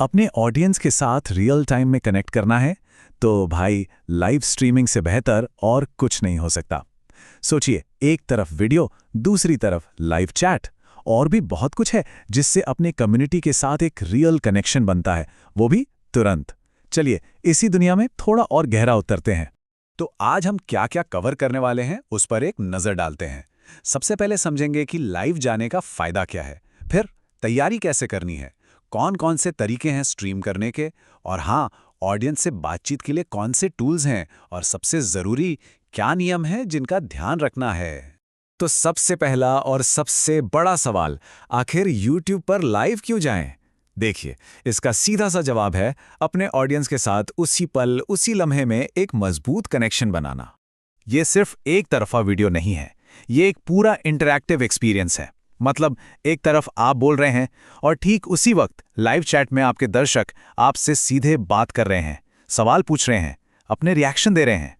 अपने ऑडियंस के साथ रियल टाइम में कनेक्ट करना है तो भाई लाइव स्ट्रीमिंग से बेहतर और कुछ नहीं हो सकता। सोचिए, एक तरफ वीडियो, दूसरी तरफ लाइव चैट, और भी बहुत कुछ है जिससे अपने कम्युनिटी के साथ एक रियल कनेक्शन बनता है, वो भी तुरंत। चलिए इसी दुनिया में थोड़ा और गहरा उतरते हैं। तो आज हम क्या क्या कवर करने वाले हैं उस पर एक नज़र डालते हैं। सबसे पहले समझेंगे कि लाइव जाने का फ़ायदा क्या है, फिर तैयारी कैसे करनी है, कौन कौन से तरीके हैं स्ट्रीम करने के, और हाँ, ऑडियंस से बातचीत के लिए कौन से टूल्स हैं, और सबसे ज़रूरी क्या नियम है जिनका ध्यान रखना है। तो सबसे पहला और सबसे बड़ा सवाल, आखिर YouTube पर लाइव क्यों जाएं? देखिए, इसका सीधा सा जवाब है अपने ऑडियंस के साथ उसी पल, उसी लम्हे में एक मजबूत कनेक्शन बनाना। ये सिर्फ एक तरफा वीडियो नहीं है, ये एक पूरा इंटरैक्टिव एक्सपीरियंस है। मतलब एक तरफ आप बोल रहे हैं और ठीक उसी वक्त लाइव चैट में आपके दर्शक आपसे सीधे बात कर रहे हैं, सवाल पूछ रहे हैं, अपने रिएक्शन दे रहे हैं।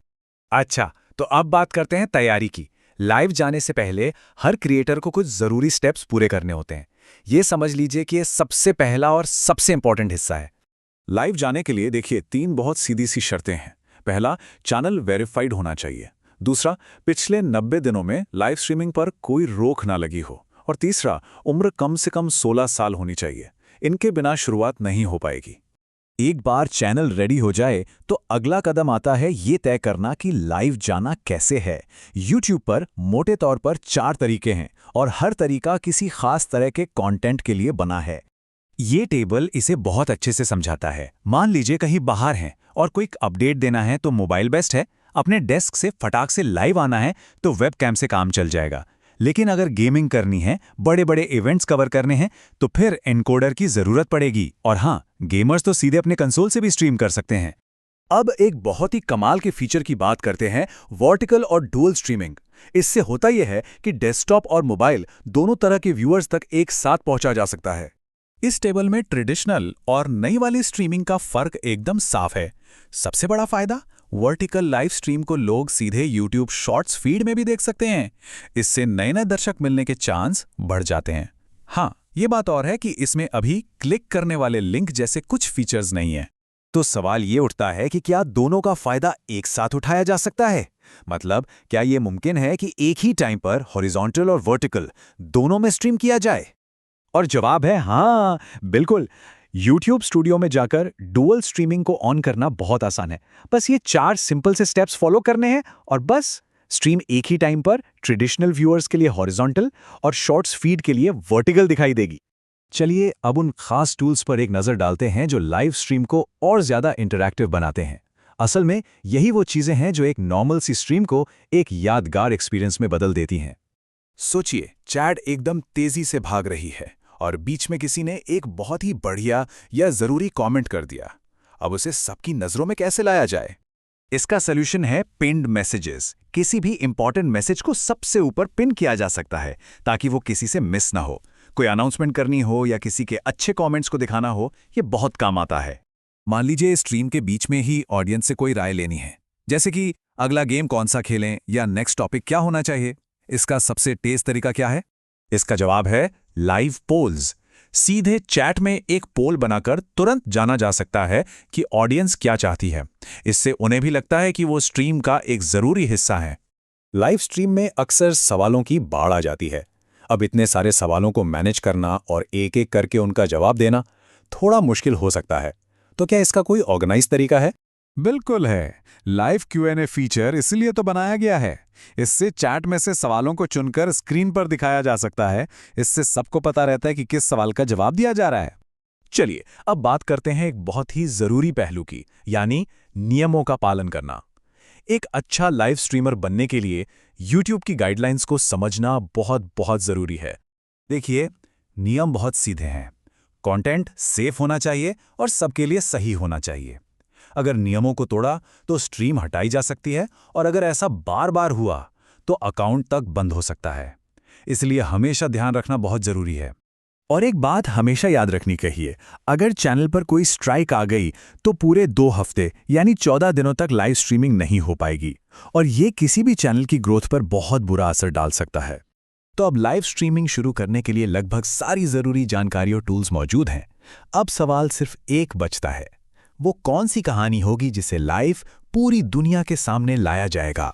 अच्छा, तो अब बात करते हैं तैयारी की। लाइव जाने से पहले हर क्रिएटर को कुछ ज़रूरी स्टेप्स पूरे करने होते हैं। ये समझ लीजिए कि ये सबसे पहला और सबसे इंपॉर्टेंट हिस्सा है। लाइव जाने के लिए देखिए 3 बहुत सीधी सी शर्तें हैं। पहला, चैनल वेरीफाइड होना चाहिए। दूसरा, पिछले 90 दिनों में लाइव स्ट्रीमिंग पर कोई रोक ना लगी हो। और तीसरा, उम्र कम से कम 16 साल होनी चाहिए। इनके बिना शुरुआत नहीं हो पाएगी। एक बार चैनल रेडी हो जाए तो अगला कदम आता है ये तय करना कि लाइव जाना कैसे है। YouTube पर मोटे तौर पर 4 तरीके हैं और हर तरीका किसी खास तरह के कंटेंट के लिए बना है। ये टेबल इसे बहुत अच्छे से समझाता है। मान लीजिए कहीं बाहर हैं और कोई अपडेट देना है तो मोबाइल बेस्ट है। अपने डेस्क से फटाक से लाइव आना है तो वेबकैम से काम चल जाएगा। लेकिन अगर गेमिंग करनी है, बड़े बड़े इवेंट्स कवर करने हैं, तो फिर एनकोडर की जरूरत पड़ेगी। और हाँ, गेमर्स तो सीधे अपने कंसोल से भी स्ट्रीम कर सकते हैं। अब एक बहुत ही कमाल के फीचर की बात करते हैं, वर्टिकल और डुअल स्ट्रीमिंग। इससे होता यह है कि डेस्कटॉप और मोबाइल दोनों तरह के व्यूअर्स तक एक साथ पहुंचा जा सकता है। इस टेबल में ट्रेडिशनल और नई वाली स्ट्रीमिंग का फर्क एकदम साफ है। सबसे बड़ा फायदा, वर्टिकल लाइव स्ट्रीम को लोग सीधे YouTube शॉर्ट्स फीड में भी देख सकते हैं। इससे नए नए दर्शक मिलने के चांस बढ़ जाते हैं। हाँ, ये बात और है कि इसमें अभी क्लिक करने वाले लिंक जैसे कुछ फीचर्स नहीं है। तो सवाल ये उठता है कि क्या दोनों का फायदा एक साथ उठाया जा सकता है? मतलब क्या ये मुमकिन है कि एक ही टाइम पर हॉरिजॉन्टल और वर्टिकल दोनों में स्ट्रीम किया जाए? और जवाब है हाँ, बिल्कुल। YouTube स्टूडियो में जाकर डुअल स्ट्रीमिंग को ऑन करना बहुत आसान है। बस ये 4 सिंपल से स्टेप्स फॉलो करने हैं और बस स्ट्रीम एक ही टाइम पर ट्रेडिशनल व्यूअर्स के लिए हॉरिजॉन्टल और शॉर्ट्स फीड के लिए वर्टिकल दिखाई देगी। चलिए अब उन खास टूल्स पर एक नज़र डालते हैं जो लाइव स्ट्रीम को और ज़्यादा इंटरैक्टिव बनाते हैं। असल में यही वो चीज़ें हैं जो एक नॉर्मल सी स्ट्रीम को एक यादगार एक्सपीरियंस में बदल देती हैं। सोचिए, चैट एकदम तेज़ी से भाग रही है और बीच में किसी ने एक बहुत ही बढ़िया या ज़रूरी कमेंट कर दिया। अब उसे सबकी नज़रों में कैसे लाया जाए? इसका सॉल्यूशन है पिन्ड मैसेजेस। किसी भी इंपॉर्टेंट मैसेज को सबसे ऊपर पिन किया जा सकता है ताकि वो किसी से मिस ना हो। कोई अनाउंसमेंट करनी हो या किसी के अच्छे कमेंट्स को दिखाना हो, ये बहुत काम आता है। मान लीजिए स्ट्रीम के बीच में ही ऑडियंस से कोई राय लेनी है, जैसे कि अगला गेम कौन सा खेलें या नेक्स्ट टॉपिक क्या होना चाहिए। इसका सबसे तेज तरीका क्या है? इसका जवाब है लाइव पोल्स। सीधे चैट में एक पोल बनाकर तुरंत जाना जा सकता है कि ऑडियंस क्या चाहती है। इससे उन्हें भी लगता है कि वो स्ट्रीम का एक ज़रूरी हिस्सा है। लाइव स्ट्रीम में अक्सर सवालों की बाढ़ आ जाती है। अब इतने सारे सवालों को मैनेज करना और एक एक करके उनका जवाब देना थोड़ा मुश्किल हो सकता है। तो क्या इसका कोई ऑर्गेनाइज तरीका है? बिल्कुल है। लाइव Q&A फीचर इसलिए तो बनाया गया है। इससे चैट में से सवालों को चुनकर स्क्रीन पर दिखाया जा सकता है। इससे सबको पता रहता है कि किस सवाल का जवाब दिया जा रहा है। चलिए अब बात करते हैं एक बहुत ही ज़रूरी पहलू की, यानी नियमों का पालन करना। एक अच्छा लाइव स्ट्रीमर बनने के लिए YouTube की गाइडलाइंस को समझना बहुत बहुत ज़रूरी है। देखिए, नियम बहुत सीधे हैं। कंटेंट सेफ होना चाहिए और सबके लिए सही होना चाहिए। अगर नियमों को तोड़ा तो स्ट्रीम हटाई जा सकती है, और अगर ऐसा बार बार हुआ तो अकाउंट तक बंद हो सकता है। इसलिए हमेशा ध्यान रखना बहुत ज़रूरी है। और एक बात हमेशा याद रखनी चाहिए, अगर चैनल पर कोई स्ट्राइक आ गई तो पूरे 2 हफ्ते यानी 14 दिनों तक लाइव स्ट्रीमिंग नहीं हो पाएगी, और ये किसी भी चैनल की ग्रोथ पर बहुत बुरा असर डाल सकता है। तो अब लाइव स्ट्रीमिंग शुरू करने के लिए लगभग सारी ज़रूरी जानकारी और टूल्स मौजूद हैं। अब सवाल सिर्फ एक बचता है, वो कौन सी कहानी होगी जिसे लाइव पूरी दुनिया के सामने लाया जाएगा।